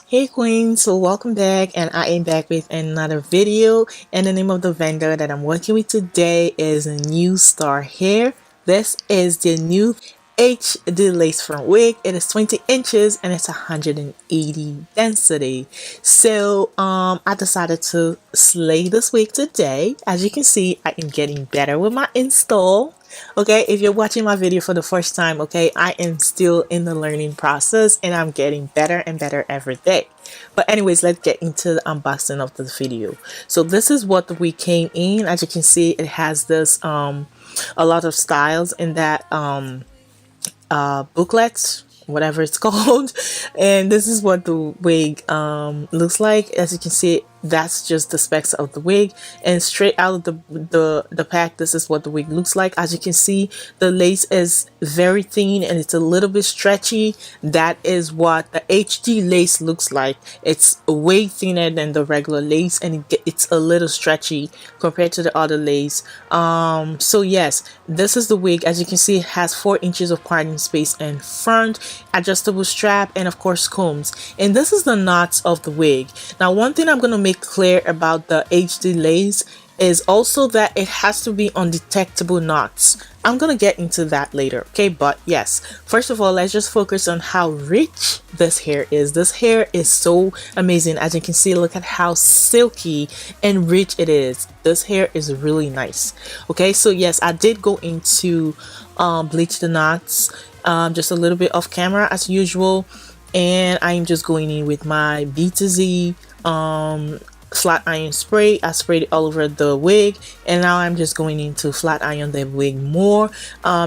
Hey Queen, so welcome back, and I am back with another video, and the name of the vendor that I'm working with today is New Star Hair. This is the new HD lace front wig. It is 20 inches and it's 180 density. So I decided to slay this wig today. As you can see, I am getting better with my install. Okay, if you're watching my video for the first time, okay, I am still in the learning process and I'm getting better and better every day. But anyways, let's get into the unboxing of the video. So this is what we came in. As you can see, it has this a lot of styles in that booklet, whatever it's called, and this is what the wig looks like. As you can see, that's just the specs of the wig, and straight out of the pack, this is what the wig looks like. As you can see, the lace is very thin and it's a little bit stretchy. That is what the HD lace looks like. It's way thinner than the regular lace, and it's a little stretchy compared to the other lace. So yes, this is the wig. As you can see, it has 4 inches of parting space in front, adjustable strap, and of course combs. And this is the knots of the wig. Now, one thing I'm going to make clear about the HD lace is also that it has to be undetectable knots. I'm gonna get into that later, okay? But yes, first of all, let's just focus on how rich this hair is. This hair is so amazing. As you can see, look at how silky and rich it is. This hair is really nice. Okay, so yes, I did go into bleach the knots just a little bit off camera as usual, and I'm just going in with my B to Z flat iron spray. I sprayed it all over the wig, and now I'm just going in to flat iron the wig more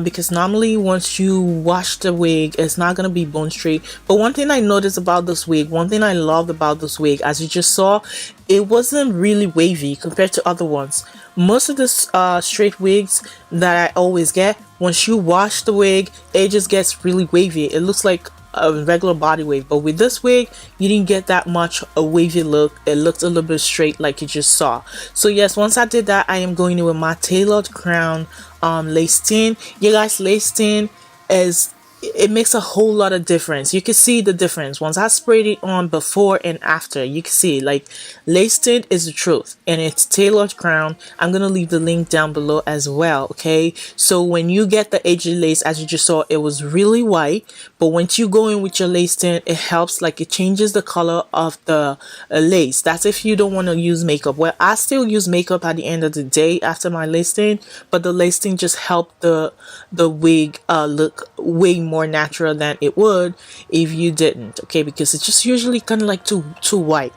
because normally once you wash the wig, it's not going to be bone straight. But one thing I noticed about this wig, one thing I loved about this wig, as you just saw, it wasn't really wavy compared to other ones. Most of the straight wigs that I always get, once you wash the wig, it just gets really wavy. It looks like a regular body wave, but with this wig you didn't get that much a wavy look. It looked a little bit straight like you just saw. So yes, once I did that, I am going in with my tailored crown lace tin. You guys, lace tin is, it makes a whole lot of difference. You can see the difference once I sprayed it on before and after. You can see, like, lace tint is the truth, and it's tailored crown. I'm gonna leave the link down below as well. Okay, so when you get the HD lace, as you just saw, it was really white, but once you go in with your lace tint, it helps, like, it changes the color of the lace. That's if you don't want to use makeup. Well, I still use makeup at the end of the day after my lace tint, but the lace tint just helped the wig look way more natural than it would if you didn't. Okay, because it's just usually kind of like too white.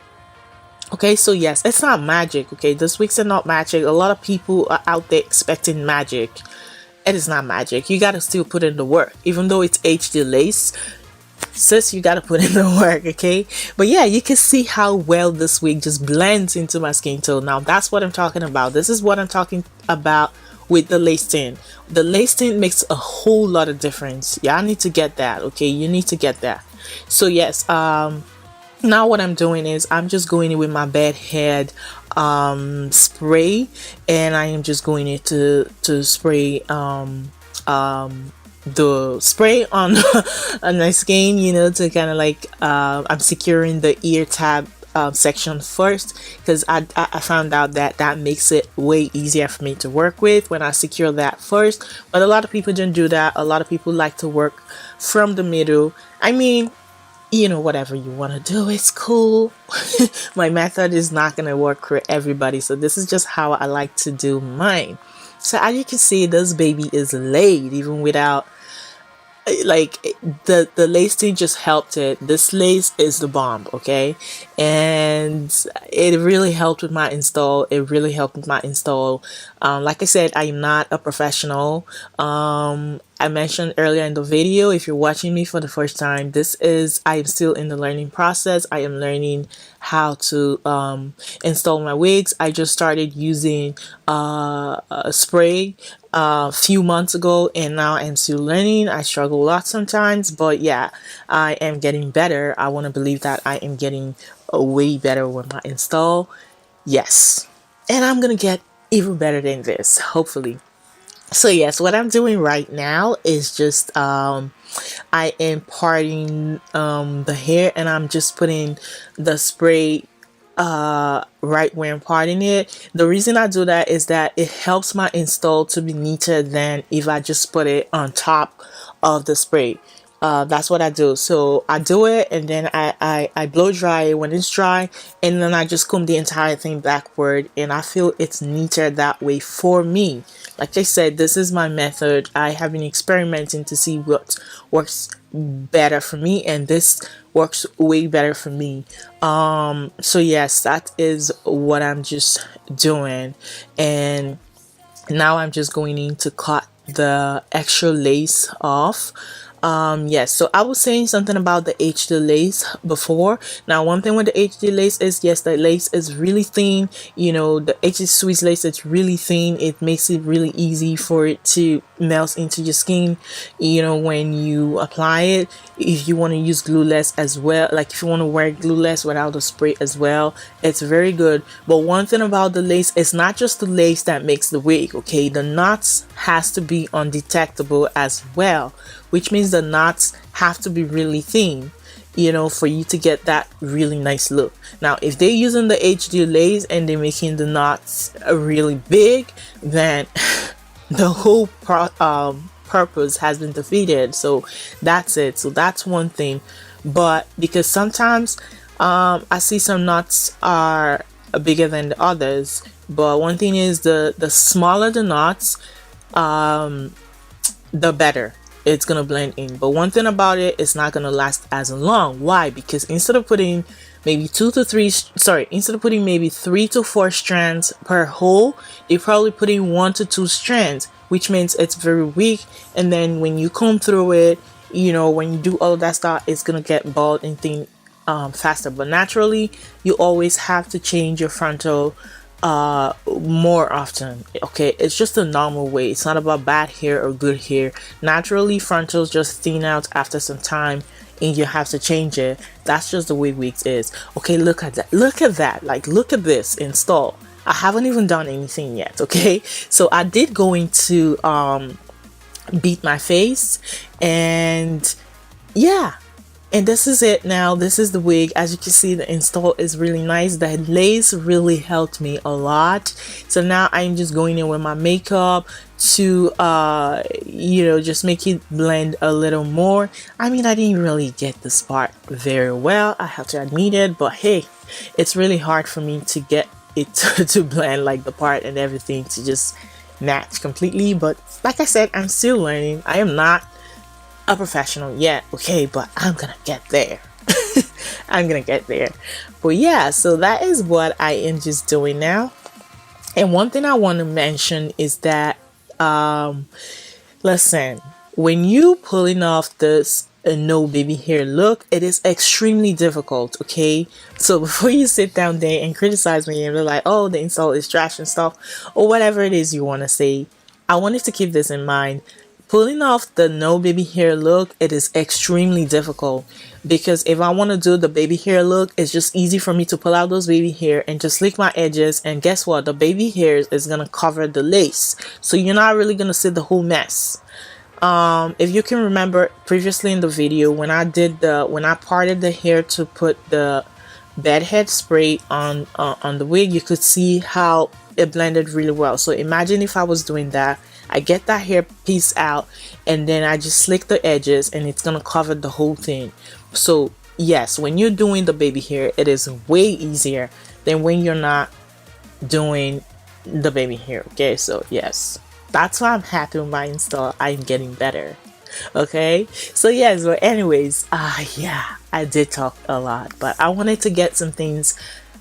Okay, so yes, it's not magic. Okay, this wigs are not magic. A lot of people are out there expecting magic. It is not magic. You gotta still put in the work. Even though it's HD lace, sis, you gotta put in the work. Okay, but yeah, you can see how well this wig just blends into my skin tone. Now that's what I'm talking about. This is what I'm talking about with the lace tint. The lace tint makes a whole lot of difference. Yeah, I need to get that. Okay, you need to get that. So yes, now what I'm doing is I'm just going in with my bed head spray, and I am just going in to spray the spray on on my skin, you know, to kind of like I'm securing the ear tab section first, because I found out that that makes it way easier for me to work with when I secure that first. But a lot of people don't do that. A lot of people like to work from the middle. I mean, you know, whatever you want to do, it's cool. My method is not going to work for everybody, so this is just how I like to do mine. So as you can see, this baby is laid even without, like, the lace thing just helped it. This lace is the bomb. Okay, and it really helped with my install. It really helped with my install. Like I said, I am not a professional. I mentioned earlier in the video, if you're watching me for the first time, I am still in the learning process. I am learning how to install my wigs. I just started using a spray a few months ago, and now I'm still learning. I struggle a lot sometimes, but yeah, I am getting better. I want to believe that I am getting way better with my install. Yes, and I'm gonna get even better than this, hopefully. So yes, what I'm doing right now is just I am parting the hair, and I'm just putting the spray right where I'm parting it. The reason I do that is that it helps my install to be neater than if I just put it on top of the spray. That's what I do. So I do it, and then I blow dry it when it's dry, and then I just comb the entire thing backward, and I feel it's neater that way for me. Like I said, this is my method. I have been experimenting to see what works better for me, and this works way better for me. So yes, that is what I'm just doing. And now I'm just going in to cut the extra lace off. Yes, so I was saying something about the HD lace before. Now, one thing with the HD lace is, yes, the lace is really thin. You know, the HD Swiss lace, it's really thin. It makes it really easy for it to melt into your skin, you know, when you apply it. If you want to use glueless as well, like if you want to wear glueless without the spray as well, it's very good. But one thing about the lace, it's not just the lace that makes the wig, okay? The knots has to be undetectable as well, which means the knots have to be really thin, you know, for you to get that really nice look. Now, if they're using the HD lace and they're making the knots really big, then the whole purpose has been defeated. So that's it. So that's one thing. But because sometimes I see some knots are bigger than the others, but one thing is the smaller the knots, the better it's gonna blend in. But one thing about it, it's not gonna last as long. Why? Because instead of putting maybe instead of putting maybe 3 to 4 strands per hole, you're probably putting 1 to 2 strands, which means it's very weak. And then when you comb through it, you know, when you do all of that stuff, it's gonna get bald and thin faster. But naturally, you always have to change your frontal more often. Okay, it's just a normal way. It's not about bad hair or good hair. Naturally, frontals just thin out after some time, and you have to change it. That's just the way wigs is. Okay, look at that. Look at that. Like, look at this install. I haven't even done anything yet. Okay, so I did go into beat my face, and yeah, and this is it now. This is the wig. As you can see, the install is really nice. The lace really helped me a lot. So now I'm just going in with my makeup to you know, just make it blend a little more. I mean, I didn't really get this part very well, I have to admit it, but hey, it's really hard for me to get it to blend, like the part and everything to just match completely. But like I said, I'm still learning. I am not a professional yet, okay, but I'm gonna get there. I'm gonna get there. But yeah, so that is what I am just doing now. And one thing I want to mention is that listen, when you pulling off this no baby hair look, it is extremely difficult, okay? So before you sit down there and criticize me and be like, oh, the install is trash and stuff, or whatever it is you want to say, I wanted to keep this in mind. Pulling off the no baby hair look, it is extremely difficult, because if I want to do the baby hair look, it's just easy for me to pull out those baby hair and just lick my edges, and guess what, the baby hairs is gonna cover the lace, so you're not really gonna see the whole mess. If you can remember previously in the video, when I parted the hair to put the bedhead spray on the wig, you could see how it blended really well. So imagine if I was doing that, I get that hair piece out, and then I just slick the edges, and it's gonna cover the whole thing. So yes, when you're doing the baby hair, it is way easier than when you're not doing the baby hair. Okay, so yes, that's why I'm happy with my install. I'm getting better. Okay, so yes, but anyways, yeah, I did talk a lot, but I wanted to get some things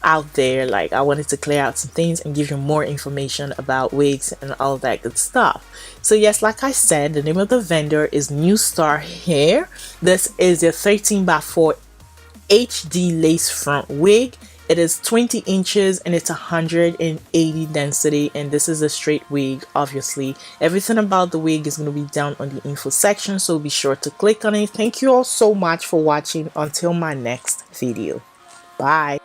out there. Like, I wanted to clear out some things and give you more information about wigs and all that good stuff. So yes, like I said, the name of the vendor is New Star Hair. This is a 13x4 HD lace front wig. It is 20 inches and it's 180 density, and this is a straight wig. Obviously, everything about the wig is going to be down on the info section, so be sure to click on it. Thank you all so much for watching. Until my next video, bye.